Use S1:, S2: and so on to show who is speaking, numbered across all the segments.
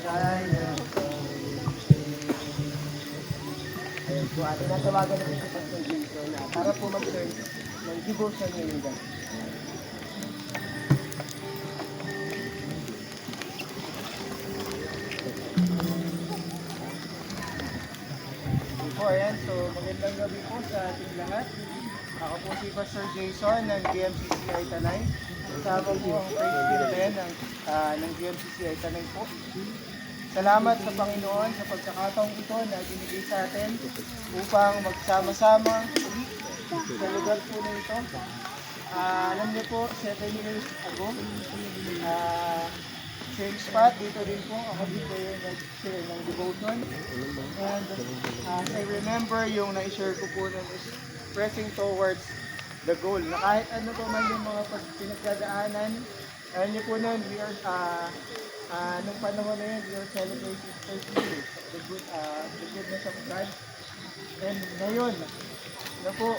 S1: Ayun po, atin natawagan natin si Pastor Jason na para po mag-turn ng devotion ngayong gabi. Po, ayan. So, magandang gabi po sa ating lahat. Ako po si Pastor Jason ng GMCCI Tanay. Kasama po ang praise team din ng GMCCI Tanay po. Salamat sa Panginoon sa pagkakataong ito na binigay sa atin upang magsama-sama uli sa lugar po na ito. Alam niyo po, 7 years ago, same spot, dito din po, ako dito yung nag-share ng devotion. And as I remember, yung na-share ko po nun is pressing towards the goal. Na kahit ano po man yung mga pinagdadaanan, alam niyo po nun, we are, nung panahon na yun, we are celebrating 30 years of the goodness of God. And ngayon, na po,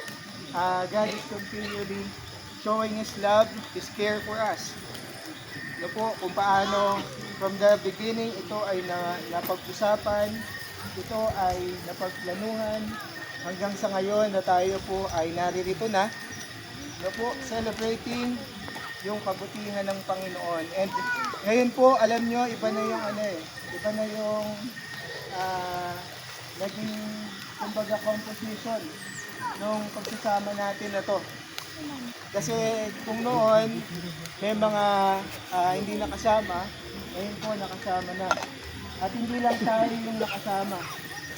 S1: God is continually showing His love, His care for us. No po, kung paano from the beginning ito ay napag-usapan, ito ay napagplanuhan hanggang sa ngayon na tayo po ay naririto na. No po, celebrating yung kabutihan ng Panginoon. And ngayon po, alam nyo, iba na yung iba na yung naging kumbaga composition nung pagsasama natin na to. Kasi kung noon, may mga hindi nakasama, ngayon po nakasama na. At hindi lang tayo yung nakasama.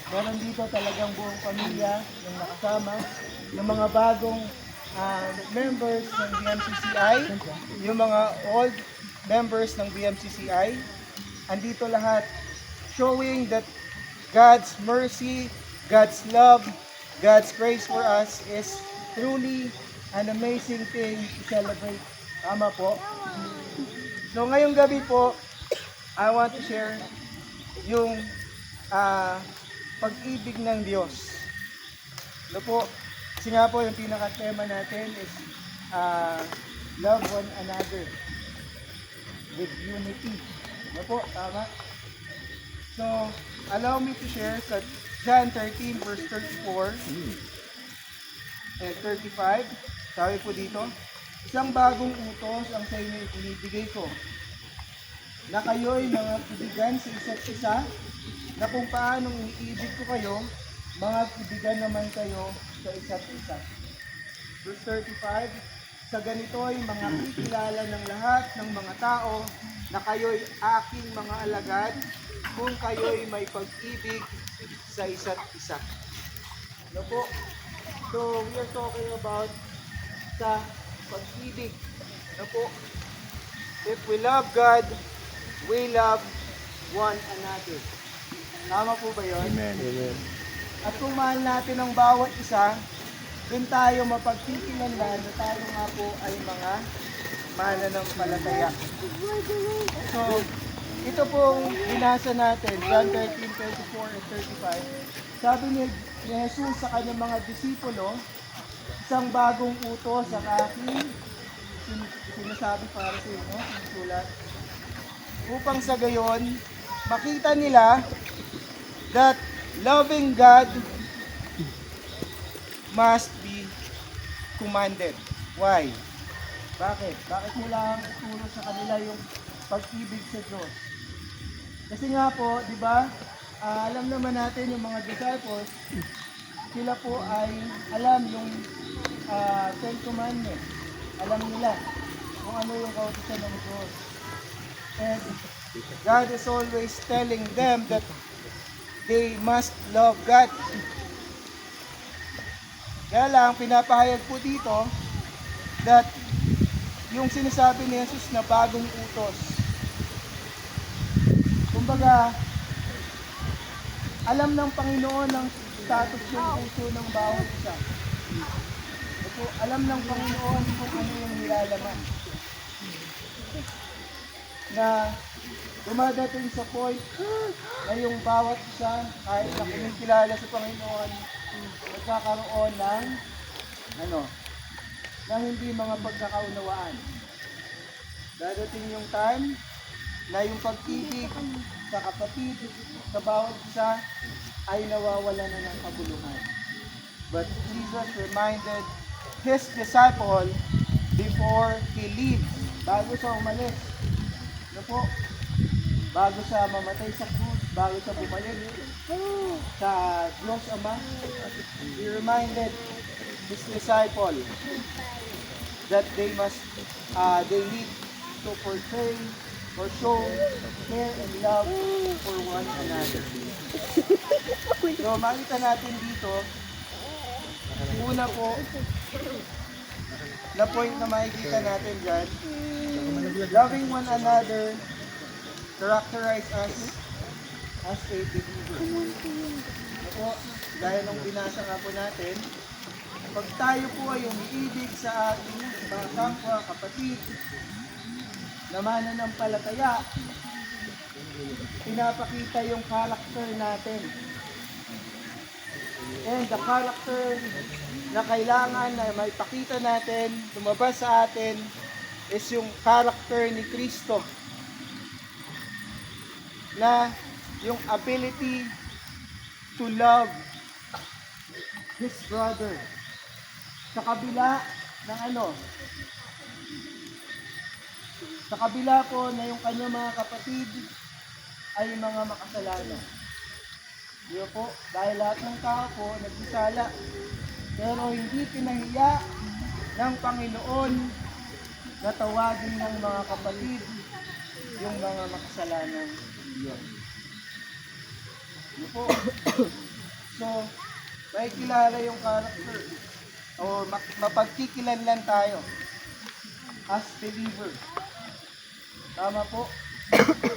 S1: Meron dito talagang buong pamilya yung nakasama. Yung mga bagong members ng BMCCI, yung mga old members ng BMCCI, andito lahat showing that God's mercy, God's love, God's grace for us is truly an amazing thing to celebrate. Tama po? So ngayong gabi po, I want to share yung pag-ibig ng Diyos. Ano po? Kasi nga po yung pinaka-tema natin is love one another with unity. Ano po? Tama? So, allow me to share sa John 13 verse 34 and 35. Sabi po dito, isang bagong utos ang sa inyo ibinibigay ko, na kayo'y mga kaibigan sa isa't isa, na kung paanong iniibig ko kayo, mga kaibigan naman kayo sa isa't isa. Verse 35, sa ganito'y mga kikilala ng lahat ng mga tao na kayo'y aking mga alagad, kung kayo'y may pag-ibig sa isa't isa. Ano po? So, we are talking about sa pag-ibig. Ano po? If we love God, we love one another. Tama po ba yun?
S2: Amen. Amen.
S1: At kung mahal natin ang bawat isa, dun tayo mapagtitilanlan na tayo nga po ay mga mananampalataya. So, ito pong binasa natin, John 13:34 and 35. Sabi ni Jesus sa kanyang mga disipulo, isang bagong utos ang aking sinasabi para sa inyo, sinusulat, upang sa gayon, makita nila that loving God must be commanded. Why? Bakit? Bakit nila ituro sa kanila yung pag-ibig sa Diyos? Kasi nga po, di ba, alam naman natin yung mga disciples, sila po ay alam yung Ten Commandments. Alam nila kung ano yung kautusan ng Diyos. And God is always telling them that they must love God. Kaya lang, pinapahayag po dito that yung sinasabi ni Jesus na bagong utos. Kumbaga, alam ng Panginoon ang status ng puso ng bawat isa. Ito, alam ng Panginoon kung ano yung nilalaman. Na dumadating sa point na yung bawat isa, kahit na kumikilala sa Panginoon, nagkakaroon ng na hindi mga pagkakaunawaan. Dadating yung time na yung pag-ibig sa kapatid, sa bawat isa, ay nawawala na ng kabuluhan. But Jesus reminded His disciple before He leaves, bago siya umalis. Ano po? Bago siya mamatay sa krus, bago siya bumalik sa Diyos Ama, He reminded His disciple that they need to portray or show care and love for one another. So makita natin dito, una po, na point na makikita natin dyan, loving one another characterize us as a believer. Ako, dahil nung binasa nga po natin, pag tayo po ay umiibig sa ating mga kapwa, kapatid, na mananampalataya, pinapakita yung character natin. And the character na kailangan na maipakita natin, lumabas sa atin, is yung character ni Kristo. Na yung ability to love his brother. Sa kabila ng sa kabila po na yung kanyang mga kapatid ay mga makasalanan. Diyo po, dahil lahat ng tao po nagsisala. Pero hindi pinahiya ng Panginoon na tawagin ng mga kapatid yung mga makasalanan yun. Diyo po. So, may kilala yung character o mapagkikilanlan tayo as believer. Tama po.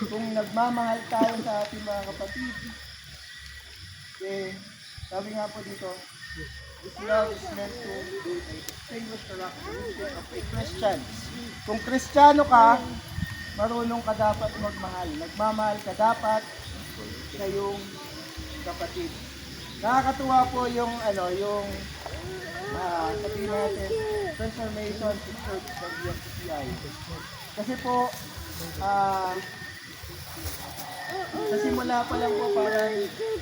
S1: Kung nagmamahal tayo sa ating mga kapatid, sabi nga po dito, this love is meant to be a distinguished characteristic of a Christian. Kung Kristiyano ka, marunong ka dapat magmahal. Nagmamahal ka dapat sa iyong kapatid. Nakakatuwa po yung sabihin natin, transformation to church ng BMCCI. Kasi po, sa simula pa lang po parang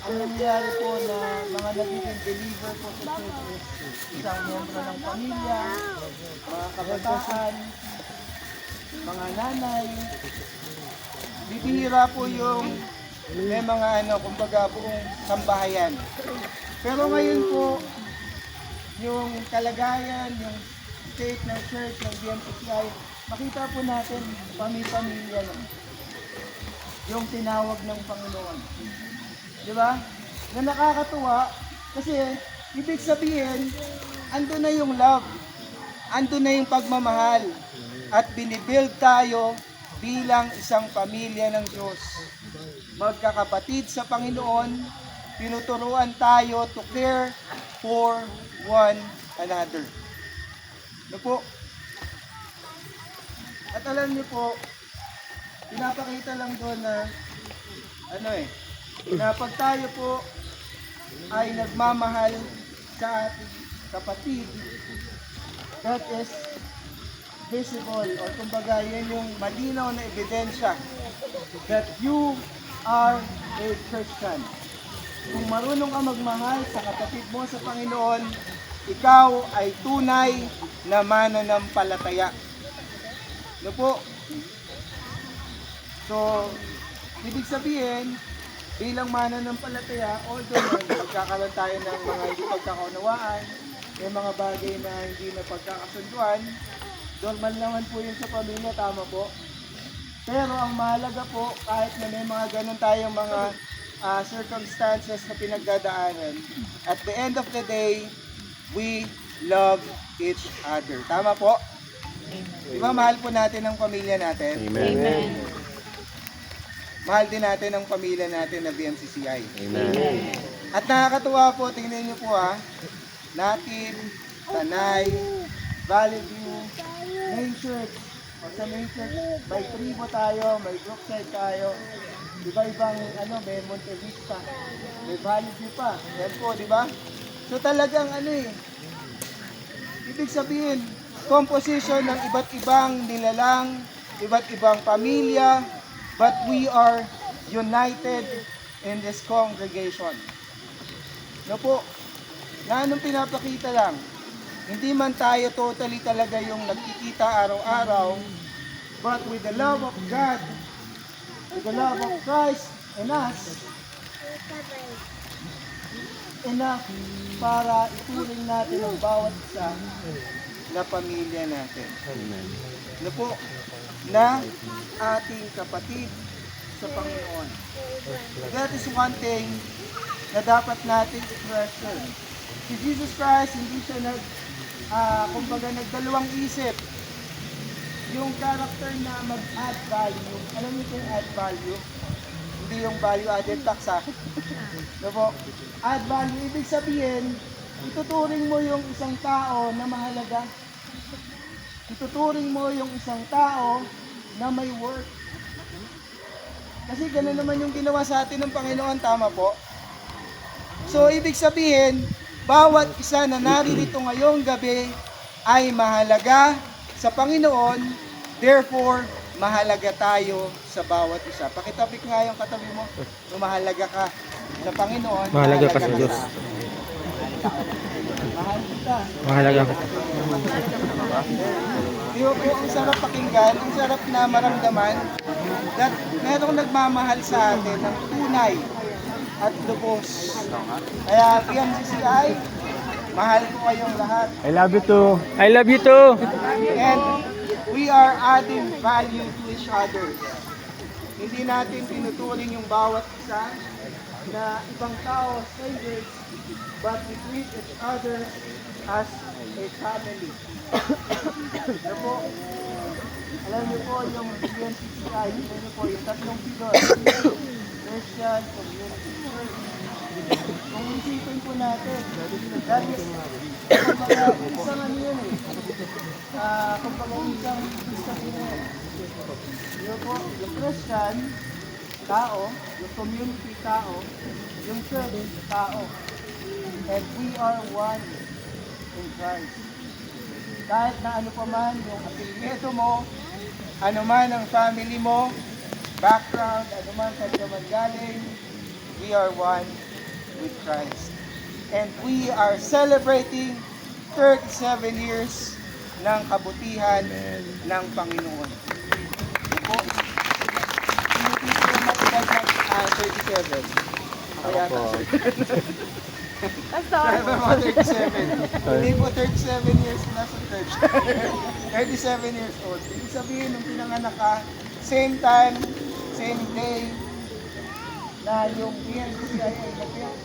S1: ang nangyari po na mga nagiging believer po sa church is isang miyembro ng pamilya, mga kabataan, mga nanay. Bibihira po yung may mga kumbaga buong sambahayan. Pero ngayon po, yung kalagayan, yung state ng church, ng BMCCI, makita po natin pamilya lang. Yung tinawag ng Panginoon. Di ba? Na nakakatuwa kasi ibig sabihin, ando na yung love, ando na yung pagmamahal, at binibuild tayo bilang isang pamilya ng Diyos. Magkakapatid sa Panginoon, tinuturuan tayo to care for one another. Ano po? At alam niyo po, pinapakita lang doon na na pag tayo po ay nagmamahal sa ating kapatid, that is visible, o kumbaga yan yung malinaw na ebidensya that you are a Christian. Kung marunong ka magmahal sa kapatid mo sa Panginoon, ikaw ay tunay na mananampalataya. Ano po? So, ibig sabihin, bilang mananampalataya, although magkakaroon tayo ng mga hindi pagkakaunawaan, may mga bagay na hindi na pagkakasunduan, normal naman po yun sa pamilya, tama po. Pero ang mahalaga po, kahit na may mga ganun tayong mga circumstances na pinagdadaanan, at the end of the day, we love each other. Tama po? Di ba mahal po natin ang pamilya natin?
S2: Amen. Amen.
S1: Mahal din natin ang pamilya natin na BMCCI.
S2: Amen.
S1: At nakakatuwa po, tingnan nyo po Natin, Tanay, Valley View, Main Church. O sa Main Church, may tribo tayo, may Brookside tayo. Iba-ibang, may Monte Vista, may Valley View pa. Yan po, di ba? So talagang ibig sabihin, composition ng iba't ibang nilalang, iba't ibang pamilya, but we are united in this congregation. No po, na anong pinapakita lang, hindi man tayo totally talaga yung nagkikita araw-araw, but with the love of God, with the love of Christ in us, enough para ituring natin ang bawat isa na pamilya natin. Na po, na ating kapatid sa Panginoon. That is one thing na dapat natin i-treasure. Si Jesus Christ, hindi siya kumbaga nagdalawang isip. Yung character na mag-add value, alam niyo yung add value? Hindi yung value added tax ha. Diba? Add value, ibig sabihin, ituturing mo yung isang tao na mahalaga. Ituturing mo yung isang tao na may worth. Kasi gano'n naman yung ginawa sa atin ng Panginoon, tama po? So, ibig sabihin, bawat isa na naririto ngayong gabi ay mahalaga sa Panginoon, therefore, mahalaga tayo sa bawat isa. Pakitapik nga yung katabi mo, mahalaga ka sa Panginoon,
S2: Mahalaga ka sa Diyos.
S1: Mahal kita.
S2: Mahalaga ka.
S1: Di ba po, ang sarap pakinggan, ang sarap na maramdaman that merong nagmamahal sa atin ng tunay at lubos. Kaya PMCCI, mahal ko kayong lahat.
S2: I love you too. I love you too.
S1: And we are adding value to each other. Hindi natin tinuturing yung bawat isa na ibang tao, strangers, but we treat each other as a family. Ano po? Alam niyo po yung PMCCI, alam niyo po yung tatlong pillar, Christian, community, church. Kung isipin po natin, that is, kumbaga, isang ano yun eh, kumbaga isang yun. Yun po, yung Christian, tao, yung community, tao, yung church, tao. And we are one in Christ. Kahit na ano pa man yung apelyido mo, ano man ang family mo, background, ano man saan ka man galing, we are one with Christ. And we are celebrating 37 years ng kabutihan ng Panginoon. Po, hindi po 37. Kaya Sabi mo 37. Hindi po 37 years na sa church. 37 years old. Ibig sabihin, nung pinanganak ka, same time, same day, na yung PNCCI ay nag-build.